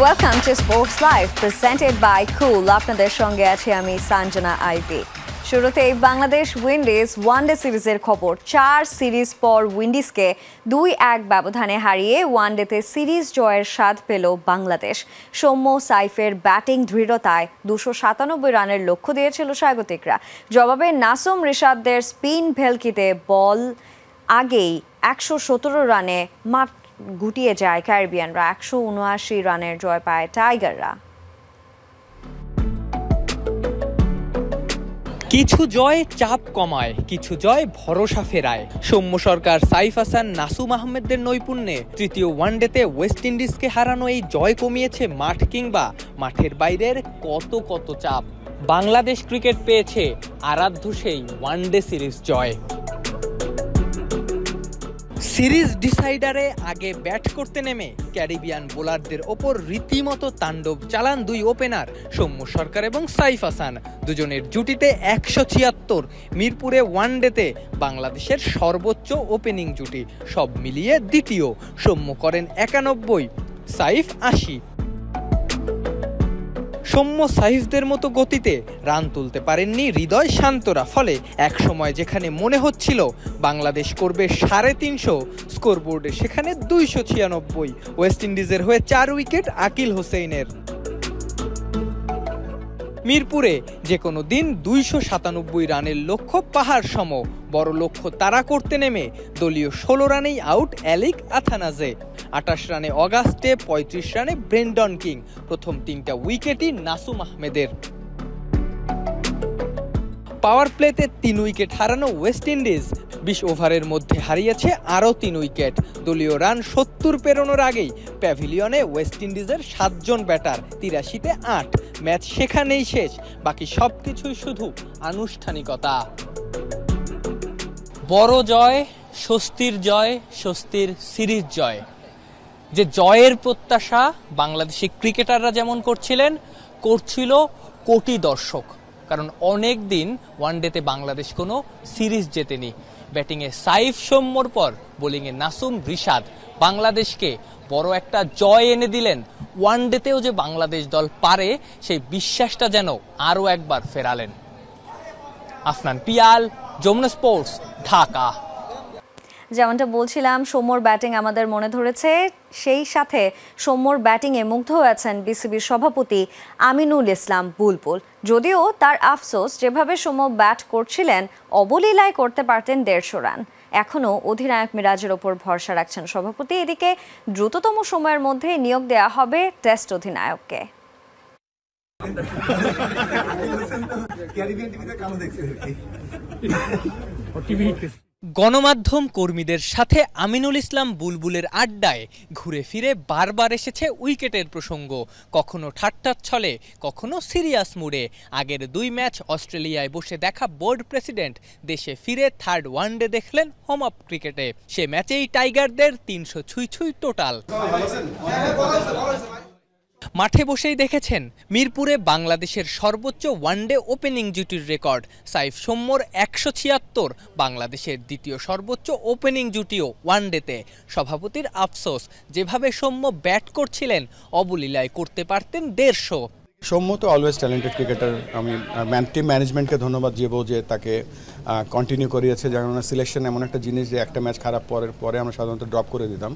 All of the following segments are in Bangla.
Welcome to Sports Live, presented by Cool. আপনাদের সঙ্গে আছি আমি সঞ্জনা আইভি। শুরুতেই বাংলাদেশ উইন্ডিজ ওয়ানডে সিরিজের খবর। 4 সিরিজ পর উইন্ডিজকে 2-1 ব্যবধানে হারিয়ে ওয়ানডেতে সিরিজ জয়ের স্বাদ পেল বাংলাদেশ। সৌম্য সাইফের ব্যাটিং দৃঢ়তায় 297 রানের লক্ষ্য দিয়েছিল স্বাগতিকরা। জবাবে নাসুম রিশাদদের স্পিন ভেলকিতে বল আগেই 117 রানে মাঠ গুটিয়ে যায় ক্যারিবিয়ানরা। 179 রানের জয় পায় টাইগাররা। কিছু জয় চাপ কমায়, কিছু জয় ভরসা ফেরায়। সৌম্য সরকার, সাইফ হাসান, নাসুম আহমেদদের নৈপুণ্যে তৃতীয় ওয়ানডেতে ওয়েস্ট ইন্ডিজকে হারানো এই জয় কমিয়েছে মাঠ কিংবা মাঠের বাইরের কত চাপ। বাংলাদেশ ক্রিকেট পেয়েছে আরাধ্য সেই ওয়ানডে সিরিজ জয়। সিরিজ ডিসাইডারে আগে ব্যাট করতে নেমে ক্যারিবিয়ান বোলারদের ওপর রীতিমতো তাণ্ডব চালান দুই ওপেনার সৌম্য সরকার এবং সাইফ হাসান। দুজনের জুটিতে 176, মিরপুরে ওয়ানডেতে বাংলাদেশের সর্বোচ্চ ওপেনিং জুটি। সব মিলিয়ে দ্বিতীয়। সৌম্য করেন 91, সাইফ 80। সৌম্য সাইফদের মতো গতিতে রান তুলতে পারেননি হৃদয় শান্তরা। ফলে এক সময় যেখানে মনে হচ্ছিল বাংলাদেশ করবে 350, স্কোরবোর্ডে সেখানে 296। ওয়েস্ট ইন্ডিজের হয়ে 4 উইকেট আকিল হোসেইনের। মিরপুরে যে কোনো দিন 297 রানের লক্ষ্য পাহাড় সম। বড় লক্ষ্য তাড়া করতে নেমে দলীয় 16 রানেই আউট অ্যালিক আথানাজে। 28 রানে অগাস্টে, 35 রানে ব্রেন্ডন কিং। প্রথম 3টা উইকেটই নাসুম আহমেদের। পাওয়ার প্লেতে 3 উইকেট হারানো ওয়েস্ট ইন্ডিজ 20 ওভারের মধ্যে হারিয়েছে আরও 3 উইকেট। দলীয় রান 70 পেরোনোর আগেই প্যাভিলিয়নে ওয়েস্ট ইন্ডিজের 7 জন ব্যাটার, 83-তে 8। ম্যাচ সেখানেই শেষ, বাকি সবকিছুই শুধু আনুষ্ঠানিকতা। বড় জয়, স্বস্তির জয়, স্বস্তির সিরিজ জয়। যে জয়ের প্রত্যাশা বাংলাদেশি ক্রিকেটাররা যেমন করছিল কোটি দর্শক। কারণ অনেক দিন ওয়ানডেতে বাংলাদেশ কোনো সিরিজ জেতেনি। ব্যাটিংয়ে সাইফ সৌম্যর পর বোলিংয়ে নাসুম রিশাদ বাংলাদেশকে বড় একটা জয় এনে দিলেন। ওয়ানডেতেও যে বাংলাদেশ দল পারে সেই বিশ্বাসটা যেন আরও একবার ফেরালেন। আফনান পিয়াল, যমুনা স্পোর্টস, ঢাকা। যেমনটা বলছিলাম, সৌম্যর ব্যাটিং আমাদের মনে ধরেছে। সেই সাথে সৌম্যর ব্যাটিংয়ে মুগ্ধ হয়েছেন বিসিবির সভাপতি আমিনুল ইসলাম বুলবুল। যদিও তার আফসোস, যেভাবে সৌম্য ব্যাট করছিলেন অবলীলায় করতে পারতেন 150 রান। এখনও অধিনায়ক মিরাজের ওপর ভরসা রাখছেন সভাপতি। এদিকে দ্রুততম সময়ের মধ্যে নিয়োগ দেওয়া হবে টেস্ট অধিনায়ককে। গণমাধ্যম কর্মীদের সাথে আমিনুল ইসলাম বুলবুলের আড্ডায় ঘুরে ফিরে বারবার এসেছে উইকেটের প্রসঙ্গ। কখনো ঠাট্টার ছলে, কখনো সিরিয়াস মুডে। আগের 2 ম্যাচ অস্ট্রেলিয়ায় বসে দেখা বোর্ড প্রেসিডেন্ট দেশে ফিরে 3rd ওয়ানডে দেখলেন হোম অফ ক্রিকেটে। সে ম্যাচেই টাইগারদের 300 ছুঁই টোটাল। মাঠে বসেই দেখেছেন মিরপুরে বাংলাদেশের সর্বোচ্চ ওয়ানডে ওপেনিং জুটির রেকর্ড। সাইফ সৌম্যর 176, বাংলাদেশের দ্বিতীয় সর্বোচ্চ ওপেনিং জুটিও ওয়ানডেতে। সভাপতির আফসোস, যেভাবে সৌম্য ব্যাট করছিলেন অবলীলায় করতে পারতেন 150। সৌম্য তো অলওয়েজ ট্যালেন্টেড ক্রিকেটার। আমি টিম ম্যানেজমেন্টকে ধন্যবাদ দিব যে তাকে কন্টিনিউ করিয়েছে। যেমন সিলেকশন এমন একটা জিনিস যে একটা ম্যাচ খারাপ পরে আমরা সাধারণত ড্রপ করে দিতাম,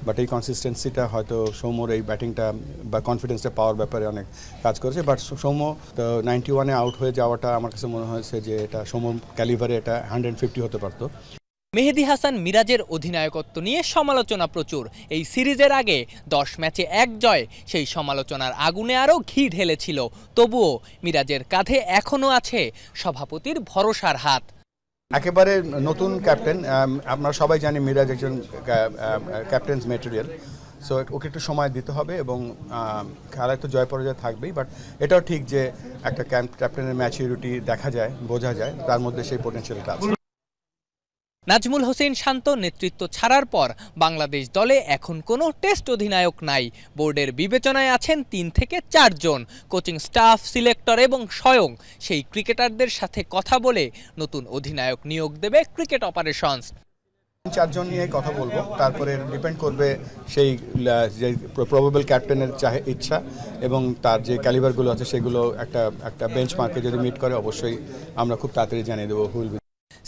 বাট এই কনসিস্টেন্সিটা হয়তো সৌম্যর এই ব্যাটিংটা বা কনফিডেন্সটা পাওয়ার ব্যাপারে অনেক কাজ করেছে। বাট সৌম্য 91-এ আউট হয়ে যাওয়াটা আমার কাছে মনে হয়েছে যে এটা সৌম্য ক্যালিভারে এটা 150 হতে পারতো। মেহেদী হাসান মিরাজের অধিনায়কত্ব নিয়ে সমালোচনা প্রচুর। এই সিরিজের আগে 10 ম্যাচে 1 জয় সেই সমালোচনার আগুনে আরও ঘি ঢেলেছিল। তবুও মিরাজের কাঁধে এখনও আছে সভাপতির ভরসার হাত। একেবারে নতুন ক্যাপ্টেন, আমরা সবাই জানি মিরাজ একজন ক্যাপ্টেন্স ম্যাটেরিয়াল। সো ওকে একটু সময় দিতে হবে এবং খেলায় তো জয় পরাজয় থাকবেই। বাট এটাও ঠিক যে একটা ক্যাপ্টেনের ম্যাচুরিটি দেখা যায়, বোঝা যায়, তার মধ্যে সেই পোটেনশিয়ালটা আছে। নাজমুল হোসেন শান্ত নেতৃত্ব ছাড়ার পর বাংলাদেশ দলে এখন কোনো টেস্ট অধিনায়ক নাই। বোর্ডের বিবেচনায় আছেন 3 থেকে 4 জন। কোচিং স্টাফ, সিলেক্টর এবং স্বয়ং সেই ক্রিকেটারদের সাথে কথা বলে নতুন অধিনায়ক নিয়োগ দেবে ক্রিকেট অপারেশনস। চারজন নিয়ে কথা বলবো, তারপরে ডিপেন্ড করবে সেই যে প্রবাবল ক্যাপ্টেনের ইচ্ছা এবং তার যে ক্যালিবারগুলো আছে সেগুলো একটা বেঞ্চমার্কে যদি মিট করে অবশ্যই আমরা খুব তাড়াতাড়ি জানিয়ে দেবো হুইল।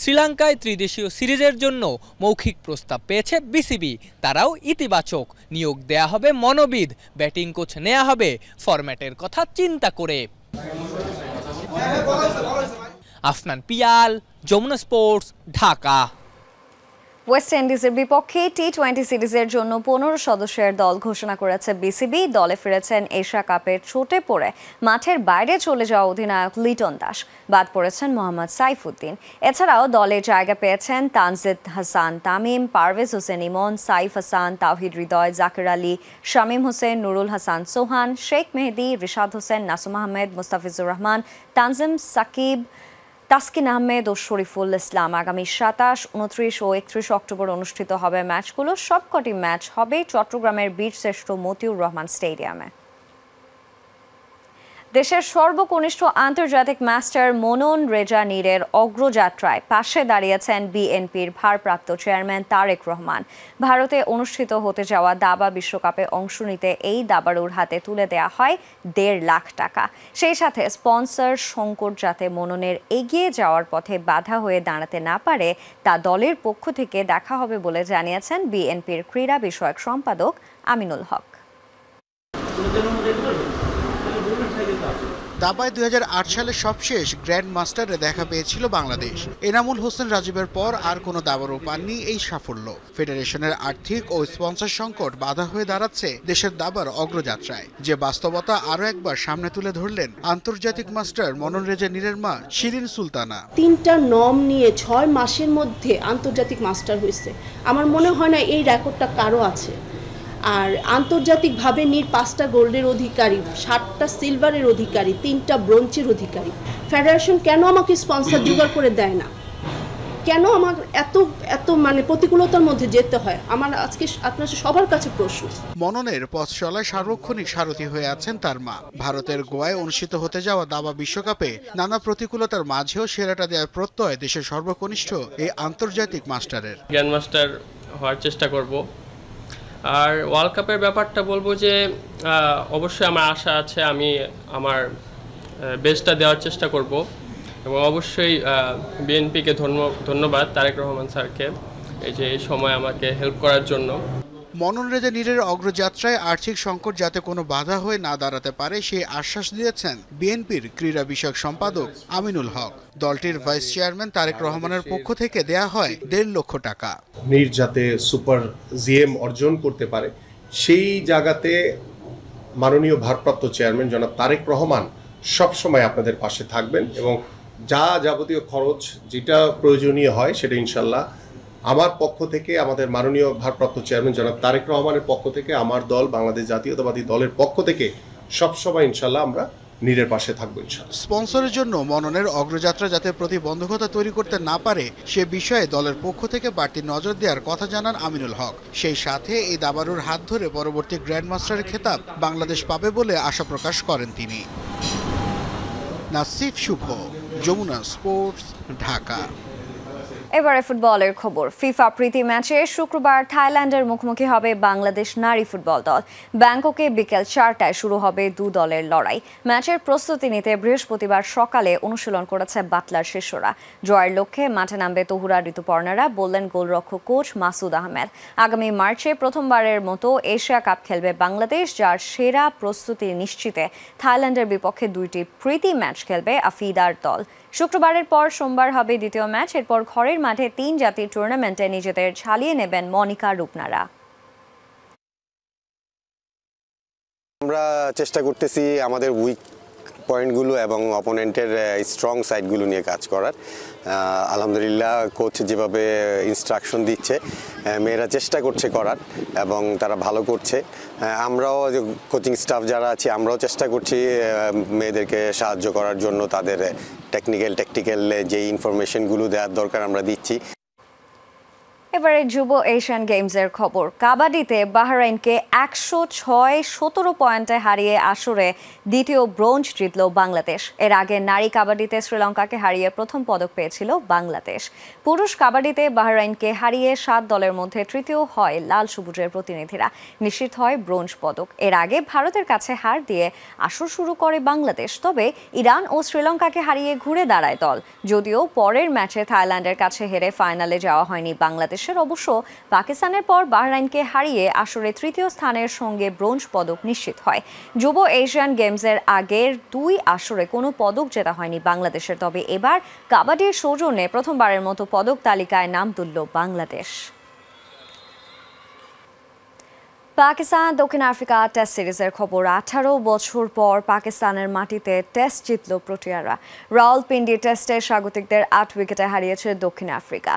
শ্রীলঙ্কায় ত্রিদেশীয় সিরিজের জন্য মৌখিক প্রস্তাব পেয়েছে বিসিবি, তারাও ইতিবাচক। নিয়োগ দেয়া হবে মনোবিদ, ব্যাটিং কোচ নেওয়া হবে ফরম্যাটের কথা চিন্তা করে। আফনান পিয়াল, যমুনা স্পোর্টস, ঢাকা। ওয়েস্ট ইন্ডিজের বিপক্ষে টি-20 সিরিজের জন্য 15 সদস্যের দল ঘোষণা করেছে বিসিবি। দলে ফিরেছেন এশিয়া কাপের চোটে পড়ে মাঠের বাইরে চলে যাওয়া অধিনায়ক লিটন দাস, বাদ পড়েছেন মোহাম্মদ সাইফুদ্দিন। এছাড়াও দলে জায়গা পেয়েছেন তানজিদ হাসান তামিম, পারভেজ হোসেন ইমন, সাইফ হাসান, তাওহিদ হৃদয়, জাকির আলী, শামীম হোসেন, নুরুল হাসান সোহান, শেখ মেহেদি, রিশাদ হোসেন, নাসুম আহমেদ, মুস্তাফিজুর রহমান, তানজিম সাকিব, তাসকিন আহমেদ ও শরীফুল ইসলাম। আগামী 27, 29 ও 31 অক্টোবর অনুষ্ঠিত হবে ম্যাচগুলো। সবকটি ম্যাচ হবে চট্টগ্রামের বীরশ্রেষ্ঠ মতিউর রহমান স্টেডিয়ামে। দেশের সর্বকনিষ্ঠ আন্তর্জাতিক মাস্টার মনন রেজা নীরের অগ্রযাত্রায় পাশে দাঁড়িয়েছেন বিএনপির ভারপ্রাপ্ত চেয়ারম্যান তারেক রহমান। ভারতে অনুষ্ঠিত হতে যাওয়া দাবা বিশ্বকাপে অংশ নিতে এই দাবাড়ুর হাতে তুলে দেয়া হয় 1.5 লাখ টাকা। সেই সাথে স্পন্সর সংকট যাতে মননের এগিয়ে যাওয়ার পথে বাধা হয়ে দাঁড়াতে না পারে তা দলের পক্ষ থেকে দেখা হবে বলে জানিয়েছেন বিএনপির ক্রীড়া বিষয়ক সম্পাদক আমিনুল হক। দাবায় 2008 সালে সবশেষ গ্র্যান্ড মাস্টারে দেখা পেয়েছিল বাংলাদেশ। এনামুল হোসেন রাজীবের পর আর কোনো দাবারও পাননি এই সাফল্য। ফেডারেশনের আর্থিক ও স্পন্সর সংকট বাধা হয়ে দাঁড়াচ্ছে দেশের দাবার অগ্রযাত্রায়, যে বাস্তবতা আরও একবার সামনে তুলে ধরলেন আন্তর্জাতিক মাস্টার মনন রেজা নীরের মা শিরিন সুলতানা। 3টা নম নিয়ে 6 মাসের মধ্যে আন্তর্জাতিক মাস্টার হয়েছে। আমার মনে হয় না এই রেকর্ডটা কারো আছে। আর আন্তর্জাতিকভাবে নীর 5টা গোল্ডের অধিকারী, 7টা সিলভারের অধিকারী, 3টা ব্রোঞ্জের অধিকারী। ফেডারেশন কেন আমাকে স্পন্সর জোগাড় করে দেয় না? কেন আমার এত মানে প্রতিকূলতার মধ্যে যেতে হয়? আমার আজকে আপনার সবার কাছে প্রশ্ন। মননের পথ চলায় সার্বক্ষণিক সারথি হয়ে আছেন তার মা। ভারতের গোয়ায় অনুষ্ঠিত হতে যাওয়া দাবা বিশ্বকাপে নানা প্রতিকূলতার মাঝেও সেরাটা দেওয়ার প্রত্যয় দেশের সর্বকনিষ্ঠ এই আন্তর্জাতিক মাস্টারের। গ্র্যান্ড মাস্টার হওয়ার চেষ্টা করব। আর ওয়ার্ল্ড কাপের ব্যাপারটা বলবো যে অবশ্যই আমার আশা আছে, আমি আমার বেস্টটা দেওয়ার চেষ্টা করব এবং অবশ্যই বিএনপিকে ধন্যবাদ তারেক রহমান স্যারকে এই সময় আমাকে হেল্প করার জন্য। মনন রেজা নীরের অগ্রযাত্রায় আর্থিক সংকট যাতে কোনো বাধা হয়ে না দাঁড়াতে পারে সেই আশ্বাস দিয়েছেন বিএনপির ক্রীড়া বিষয়ক সম্পাদক আমিনুল হক। দলটির ভাইস চেয়ারম্যান তারেক রহমানের পক্ষ থেকে দেয়া হয় 1.5 লক্ষ টাকা। নীর যাতে সুপার জিএম অর্জন করতে পারে সেই জায়গাতে মাননীয় ভারপ্রাপ্ত চেয়ারম্যান জনাব তারেক রহমান সবসময় আপনাদের পাশে থাকবেন এবং যা যাবতীয় খরচ যেটা প্রয়োজনীয় হয় সেটা ইনশাল্লাহ আমার পক্ষ থেকে, আমাদের মাননীয় ভারপ্রাপ্ত চেয়ারম্যান জনাব তারেক রহমানের পক্ষ থেকে, আমার দল বাংলাদেশ জাতীয়তাবাদী দলের পক্ষ থেকে সবসময় ইনশাল্লাহ আমরা নীরের পাশে থাকবো ইনশাল্লাহ। স্পন্সরের জন্য মননের অগ্রযাত্রা যাতে প্রতিবন্ধকতা তৈরি করতে না পারে সে বিষয়ে দলের পক্ষ থেকে বাড়তি নজর দেওয়ার কথা জানান আমিনুল হক। সেই সাথে এই দাবারুর হাত ধরে পরবর্তী গ্র্যান্ড মাস্টারের খেতাব বাংলাদেশ পাবে বলে আশা প্রকাশ করেন তিনি। নাসিফ শুভ, যমুনা স্পোর্টস, ঢাকা। এবারে ফুটবলের খবর। ফিফা প্রীতি ম্যাচে শুক্রবার থাইল্যান্ডের মুখোমুখি হবে বাংলাদেশ নারী ফুটবল দল। ব্যাংককে বিকেল 4টায় শুরু হবে দু দলের লড়াই। ম্যাচের প্রস্তুতি নিতে বৃহস্পতিবার সকালে অনুশীলন করেছে বাটলার শিষ্যরা। জয়ের লক্ষ্যে মাঠে নামবে তহুরা, ঋতুপর্ণারা, বললেন গোলরক্ষক কোচ মাসুদ আহমেদ। আগামী মার্চে প্রথমবারের মতো এশিয়া কাপ খেলবে বাংলাদেশ, যার সেরা প্রস্তুতি নিশ্চিতে থাইল্যান্ডের বিপক্ষে 2টি প্রীতি ম্যাচ খেলবে আফিদার দল। শুক্রবারের পর সোমবার হবে দ্বিতীয় ম্যাচ। এরপর ঘরের মাঠে 3 জাতির টুর্নামেন্টে নিজেদের ঝালিয়ে নেবেন মনিকা, রূপনারা। আমরা চেষ্টা করতেছি আমাদের উইক পয়েন্টগুলো এবং অপোনেন্টের স্ট্রং সাইডগুলো নিয়ে কাজ করার। আলহামদুলিল্লাহ কোচ যেভাবে ইনস্ট্রাকশন দিচ্ছে মেয়েরা চেষ্টা করছে করার এবং তারা ভালো করছে। আমরাও কোচিং স্টাফ যারা আছি আমরাও চেষ্টা করছি মেয়েদেরকে সাহায্য করার জন্য, তাদের ট্যাকটিক্যাল যে ইনফরমেশনগুলো দেওয়ার দরকার আমরা দিচ্ছি। এবারে যুব এশিয়ান গেমসের খবর। কাবাডিতে বাহরাইনকে 106-17 পয়েন্টে হারিয়ে আসরে দ্বিতীয় ব্রোঞ্জ জিতল বাংলাদেশ। এর আগে নারী কাবাডিতে শ্রীলঙ্কাকে হারিয়ে প্রথম পদক পেয়েছিল বাংলাদেশ। পুরুষ কাবাডিতে বাহরাইনকে হারিয়ে 7 দলের মধ্যে তৃতীয় হয় লাল সবুজের প্রতিনিধিরা, নিশ্চিত হয় ব্রোঞ্জ পদক। এর আগে ভারতের কাছে হার দিয়ে আসর শুরু করে বাংলাদেশ, তবে ইরান ও শ্রীলঙ্কাকে হারিয়ে ঘুরে দাঁড়ায় দল। যদিও পরের ম্যাচে থাইল্যান্ডের কাছে হেরে ফাইনালে যাওয়া হয়নি বাংলাদেশের। অবশ্য পাকিস্তানের পর বাহরাইনকে হারিয়ে আসরে তৃতীয় স্থানের সঙ্গে ব্রোঞ্জ পদক নিশ্চিত হয়। যুব এশিয়ান গেমসের আগের 2 আসরে কোনো পদক জেতা হয়নি বাংলাদেশের, তবে এবার কাবাডির সৌজন্যে প্রথমবারের মতো পদক তালিকায় নাম তুলল বাংলাদেশ। পাকিস্তান দক্ষিণ আফ্রিকা টেস্ট সিরিজের খবর। 18 বছর পর পাকিস্তানের মাটিতে টেস্ট জিতল প্রোটিয়ারা। রাওয়ালপিন্ডি টেস্টে স্বাগতিকদের 8 উইকেটে হারিয়েছে দক্ষিণ আফ্রিকা।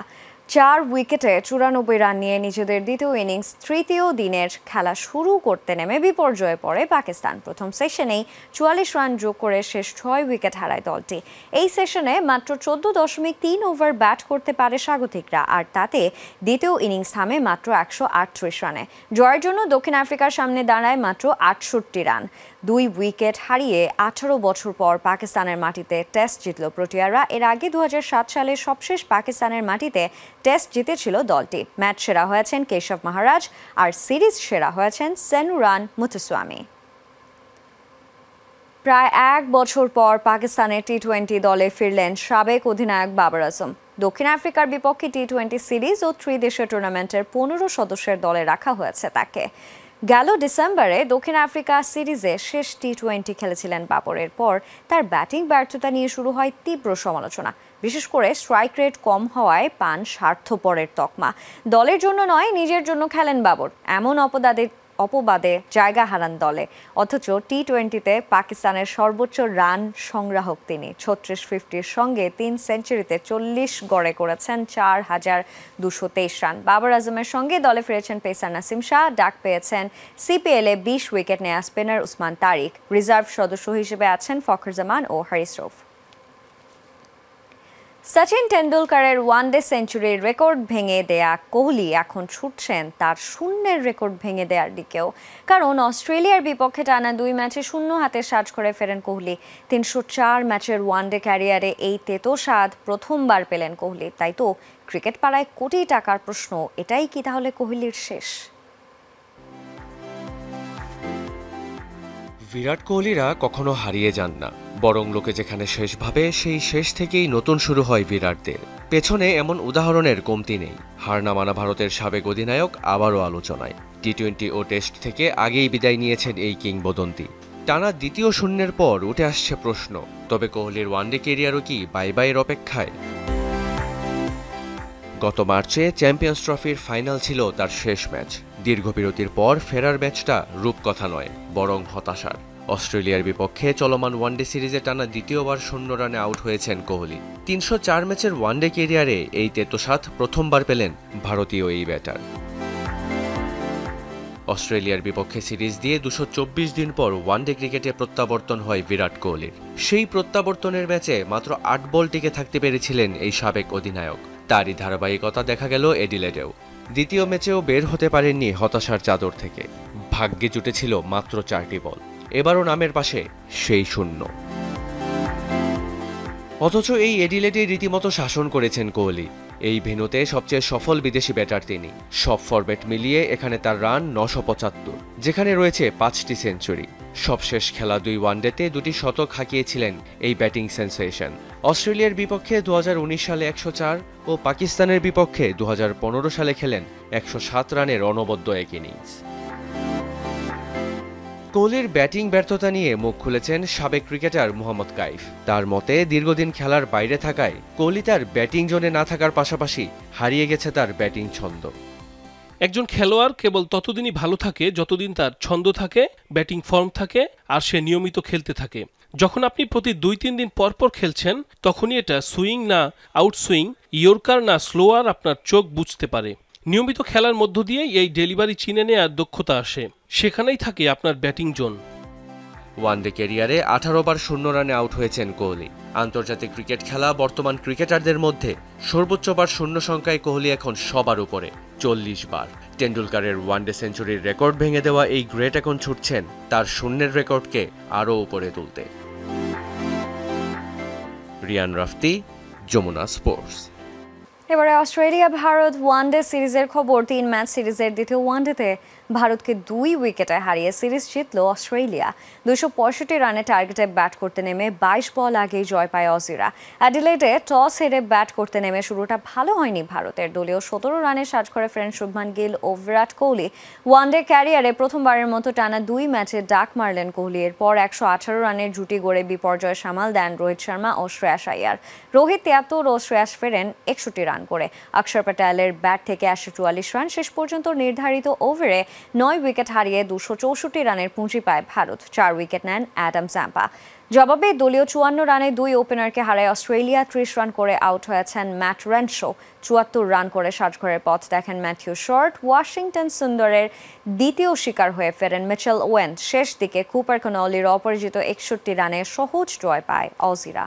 4 উইকেটে 94 রান নিয়ে নিজেদের দ্বিতীয় ইনিংস তৃতীয় দিনের খেলা শুরু করতে নেমে বিপর্যয়ে পড়ে পাকিস্তান। প্রথম সেশনেই 44 রান যোগ করে শেষ 6 উইকেট হারায় দলটি। এই সেশনে মাত্র 14.3 ওভার ব্যাট করতে পারে স্বাগতিকরা, আর তাতে দ্বিতীয় ইনিংস থামে মাত্র 138 রানে। জয়ের জন্য দক্ষিণ আফ্রিকার সামনে দাঁড়ায় মাত্র 68 রান। 2 উইকেট হারিয়ে 18 বছর পর পাকিস্তানের মাটিতে টেস্ট জিতল প্রোটিয়ারা। এর আগে 2007 সালে সবশেষ পাকিস্তানের মাটিতে টেস্ট জিতেছিল দলটি। ম্যাচ সেরা হয়েছেন কেশব মহারাজ, আর সিরিজ সেরা হয়েছেন সেনুরান মুতুস্বামী। প্রায় 1 বছর পর পাকিস্তানের টি-20 দলে ফিরলেন সাবেক অধিনায়ক বাবর আজম। দক্ষিণ আফ্রিকার বিপক্ষে টি-20 সিরিজ ও ত্রিদেশীয় টুর্নামেন্টের 15 সদস্যের দলে রাখা হয়েছে তাকে। গেল ডিসেম্বরে দক্ষিণ আফ্রিকা সিরিজে শেষ টি-20 খেলেছিলেন বাবর। এরপর তার ব্যাটিং ব্যর্থতা নিয়ে শুরু হয় তীব্র সমালোচনা, বিশেষ করে স্ট্রাইক রেট কম হওয়ায় পান স্বার্থপরের তকমা। দলের জন্য নয়, নিজের জন্য খেলেন বাবর, এমন অপবাদে জায়গা হারান দলে। অথচ টি-20তে পাকিস্তানের সর্বোচ্চ রান সংগ্রাহক তিনি। 36-50-র সঙ্গে 3 সেঞ্চুরিতে 40 গড়ে করেছেন 4223 রান। বাবর আজমের সঙ্গে দলে ফিরেছেন পেসার নাসিম শাহ, ডাক পেয়েছেন সিপিএলে 20 উইকেট নেয়া স্পিনার উসমান তারিক। রিজার্ভ সদস্য হিসেবে আছেন ফখর জামান ও হারিস রউফ। সচিন টেন্ডুলকারের ওয়ানডে সেঞ্চুরির রেকর্ড ভেঙে দেয়া কোহলি এখন ছুটছেন তার শূন্যের রেকর্ড ভেঙে দেওয়ার দিকেও। কারণ অস্ট্রেলিয়ার বিপক্ষে টানা 2 ম্যাচে শূন্য হাতে সাজ করে ফেরেন কোহলি। 304 ম্যাচের ওয়ানডে ক্যারিয়ারে এই তেতো স্বাদ প্রথমবার পেলেন কোহলি। তাই তো ক্রিকেট পাড়ায় কোটি টাকার প্রশ্ন, এটাই কি তাহলে কোহলির শেষ? বিরাট কোহলিরা কখনো হারিয়ে যান না, বরং লোকে যেখানে শেষ ভাবে সেই শেষ থেকেই নতুন শুরু হয় বিরাটদের। পেছনে এমন উদাহরণের কমতি নেই। হার না মানা ভারতের সাবেক অধিনায়ক আবারও আলোচনায়। টি-20 ও টেস্ট থেকে আগেই বিদায় নিয়েছেন এই কিংবদন্তি। টানা দ্বিতীয় শূন্যের পর উঠে আসছে প্রশ্ন, তবে কোহলির ওয়ানডে কেরিয়ারও কি বাই বাইয়ের অপেক্ষায়? গত মার্চে চ্যাম্পিয়ন্স ট্রফির ফাইনাল ছিল তার শেষ ম্যাচ। দীর্ঘ বিরতির পর ফেরার ম্যাচটা রূপকথা নয়, বরং হতাশার। অস্ট্রেলিয়ার বিপক্ষে চলমান ওয়ানডে সিরিজে টানা দ্বিতীয়বার 0 রানে আউট হয়েছেন কোহলি। 304 ম্যাচের ওয়ানডে কেরিয়ারে এই তেতোসাত প্রথমবার পেলেন ভারতীয় এই ব্যাটার। অস্ট্রেলিয়ার বিপক্ষে সিরিজ দিয়ে 224 দিন পর ওয়ানডে ক্রিকেটে প্রত্যাবর্তন হয় বিরাট কোহলির। সেই প্রত্যাবর্তনের ম্যাচে মাত্র 8 বল টিকে থাকতে পেরেছিলেন এই সাবেক অধিনায়ক। তারই ধারাবাহিকতা দেখা গেল এডিলেডেও। দ্বিতীয় ম্যাচেও বের হতে পারেননি হতাশার চাদর থেকে। ভাগ্যে জুটেছিল মাত্র 4টি বল। এবারও নামের পাশে সেই শূন্য। অথচ এই এডিলেডে রীতিমতো শাসন করেছেন কোহলি। এই ভেন্যুতে সবচেয়ে সফল বিদেশি ব্যাটার তিনি। সব ফরম্যাট মিলিয়ে এখানে তার রান 975, যেখানে রয়েছে 5টি সেঞ্চুরি। সবশেষ খেলা 2 ওয়ানডেতে 2টি শতক হাঁকিয়েছিলেন এই ব্যাটিং সেন্সেশন। অস্ট্রেলিয়ার বিপক্ষে 2019 সালে 104 ও পাকিস্তানের বিপক্ষে 2015 সালে খেলেন 107 রানের অনবদ্য এক ইনিংস। কোহলির ব্যাটিং ব্যর্থতা নিয়ে মুখ খুলেছেন সাবেক ক্রিকেটার মোহাম্মদ কাইফ। তার মতে দীর্ঘদিন খেলার বাইরে থাকায় কোহলি তার ব্যাটিং জোনে না থাকার পাশাপাশি হারিয়ে গেছে তার ব্যাটিং ছন্দ। একজন খেলোয়াড় কেবল ততদিনই ভালো থাকে যতদিন তার ছন্দ থাকে, ব্যাটিং ফর্ম থাকে, আর সে নিয়মিত খেলতে থাকে। যখন আপনি প্রতি 2-3 দিন পর পর খেলছেন, তখনই এটা সুইং না আউটসুইং, ইয়র্কার না স্লোয়ার আপনার চোখ বুঝতে পারে। নিয়মিত খেলার মধ্য দিয়ে এই ডেলিভারি চিনে নেওয়ার দক্ষতা আসে। সেখানেই থাকে আপনার ব্যাটিং জোন। ওয়ানডে ক্যারিয়ারে 18 বার 0 রানে আউট হয়েছেন কোহলি। আন্তর্জাতিক ক্রিকেট খেলা বর্তমান ক্রিকেটারদের মধ্যে সর্বোচ্চ বার 0 সংখ্যায় কোহলি এখন সবার উপরে 40 বার। টেন্ডুলকারের ওয়ানডে সেঞ্চুরির রেকর্ড ভেঙে দেওয়া এই গ্রেট এখন ছুটছেন তার শূন্যের রেকর্ডকে আরও উপরে তুলতে। রিয়ান রাফতি, যমুনা স্পোর্টস। এবারে অস্ট্রেলিয়া ভারত ওয়ানডে সিরিজের খবর। 3 ম্যাচ সিরিজের দ্বিতীয় ওয়ানডেতে ভারতকে 2 উইকেটে হারিয়ে সিরিজ জিতল অস্ট্রেলিয়া। 265 রানে টার্গেটে ব্যাট করতে নেমে 22 বল আগেই জয় পায় অজিরা। অ্যাডিলেডে টস হেরে ব্যাট করতে নেমে শুরুটা ভালো হয়নি ভারতের। দলীয় 17 রানে সাজ করে ফেরেন শুভমান গিল ও বিরাট কোহলি। ওয়ানডে ক্যারিয়ারে প্রথমবারের মতো টানা 2 ম্যাচে ডাক মারলেন কোহলি। এরপর 118 রানের জুটি গড়ে বিপর্যয় সামাল দেন রোহিত শর্মা ও শ্রেয়াস আইয়ার। রোহিত 73 ও শ্রেয়াস ফেরেন 61 রান করে। অক্ষর প্যাটেলের ব্যাট থেকে 144 রান। শেষ পর্যন্ত নির্ধারিত ওভারে 9 উইকেট হারিয়ে 264 রানের পুঁজি পায় ভারত। 4 উইকেট নেন অ্যাডাম জাম্পা। জবাবে দলীয় 54 রানে 2 ওপেনারকে হারায় অস্ট্রেলিয়া। 30 রান করে আউট হয়েছেন ম্যাট রেনশো। 74 রান করে সাজঘরের পথ দেখেন ম্যাথিউ শর্ট। ওয়াশিংটন সুন্দরের দ্বিতীয় শিকার হয়ে ফেরেন মিচেল ওয়েন। শেষ দিকে কুপার কনলির অপরাজিত 61 রানে সহজ জয় পায় অজিরা।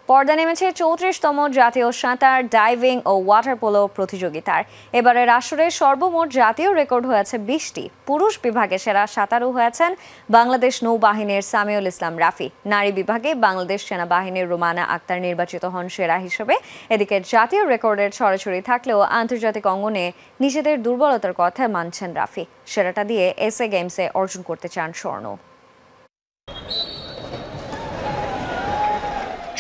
পর্দা নেমেছে 34তম জাতীয় সাঁতার, ডাইভিং ও ওয়াটার পোলো প্রতিযোগিতার। এবারের আসরে সর্বমোট জাতীয় রেকর্ড হয়েছে 20টি। পুরুষ বিভাগে সেরা সাঁতারু হয়েছেন বাংলাদেশ নৌবাহিনীর সামিউল ইসলাম রাফি। নারী বিভাগে বাংলাদেশ সেনাবাহিনীর রোমানা আক্তার নির্বাচিত হন সেরা হিসেবে। এদিকে জাতীয় রেকর্ডের ছড়াছড়ি থাকলেও আন্তর্জাতিক অঙ্গনে নিজেদের দুর্বলতার কথা মানছেন রাফি। সেরাটা দিয়ে এসএ গেমসে অর্জন করতে চান স্বর্ণ।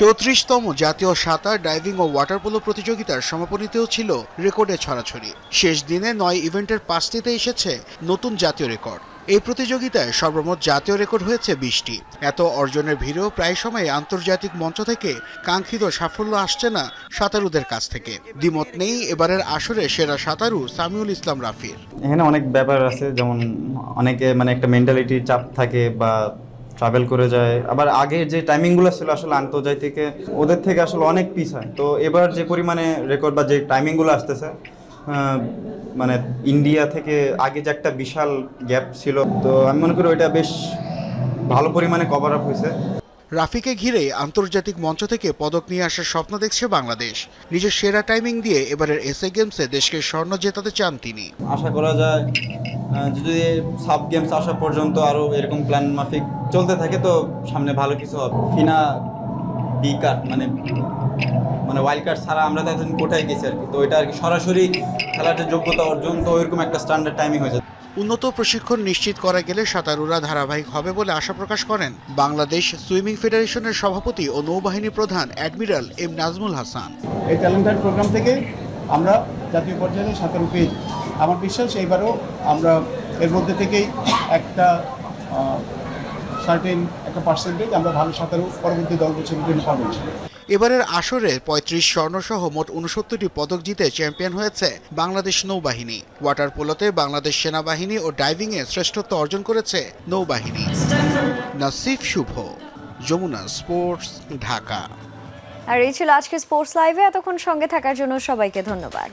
34তম জাতীয় সাঁতার, ডাইভিং ও ওয়াটার পোলো প্রতিযোগিতার সমাপনীতেও ছিল রেকর্ডের ছড়াছড়ি। শেষ দিনে 9 ইভেন্টের 5টিতে এসেছে নতুন জাতীয় রেকর্ড। এই প্রতিযোগিতায় সর্বমোট জাতীয় রেকর্ড হয়েছে 20টি। এত অর্জনের ভিড়েও প্রায় সময় আন্তর্জাতিক মঞ্চ থেকে কাঙ্ক্ষিত সাফল্য আসছে না সাঁতারুদের কাছ থেকে। দ্বিমত নেই এবারের আসরে সেরা সাঁতারু সামিউল ইসলাম রাফির। এখানে অনেক ব্যাপার আছে, যেমন অনেকে একটা মেন্টালিটি চাপ থাকে বা ট্রাভেল করে যায়। আবার আগে যে টাইমিংগুলো ছিল আসলে আন্তর্জাতিক ওদের থেকে আসলে অনেক পিছ হয়। তো এবার যে পরিমাণে রেকর্ড বা যে টাইমিংগুলো আসতেছে, ইন্ডিয়া থেকে আগে যে একটা বিশাল গ্যাপ ছিল, তো আমি মনে করি ওইটা বেশ ভালো পরিমাণে কভার আপ হয়েছে। রাফিকে ঘিরে আন্তর্জাতিক মঞ্চ থেকে পদক নিয়ে আসার স্বপ্ন দেখছে বাংলাদেশ। নিজের সেরা টাইমিং দিয়ে এবারের এসএ গেমসে দেশকে স্বর্ণ জেতাতে চান তিনি। আশা করা যায় যদি সাব গেমস আসা পর্যন্ত আরও এরকম প্ল্যান মাফিক চলতে থাকে তো সামনে ভালো কিছু হবে। ফিনা বি কার্ড ওয়াইল্ড কার্ড ছাড়া আমরা তো এতদিন কোটায় গেছি আর কি, তো এটা আর কি সরাসরি খেলার যে যোগ্যতা অর্জন, তো ওইরকম একটা স্ট্যান্ডার্ড টাইমিং হয়েছে। উন্নত প্রশিক্ষণ নিশ্চিত করা গেলে সাঁতারুরা ধারাবাহিক হবে বলে আশা প্রকাশ করেন বাংলাদেশ সুইমিং ফেডারেশনের সভাপতি ও নৌবাহিনী প্রধান অ্যাডমিরাল এম নাজমুল হাসান। এই ট্যালেন্টেড প্রোগ্রাম থেকে আমরা জাতীয় পর্যায়ে সাঁতারু পেয়ে যাই। আমার বিশ্বাস এইবারও আমরা এর মধ্যে থেকেই একটা সার্টেন একটা পার্সেন্টেজ আমরা ভালো সাঁতারু পরবর্তী দল বছর পাবো। এবারের আসরে 35 স্বর্ণসহ মোট 69টি পদক জিতে চ্যাম্পিয়ন হয়েছে বাংলাদেশ নৌবাহিনী। ওয়াটার পোলোতে বাংলাদেশ সেনাবাহিনী ও ডাইভিংয়ে শ্রেষ্ঠত্ব অর্জন করেছে নৌবাহিনী। নাসিফ শুভ, যমুনা স্পোর্টস, ঢাকা। আর এই ছিল আজকে স্পোর্টস লাইভে। এতক্ষণ সঙ্গে থাকার জন্য সবাইকে ধন্যবাদ।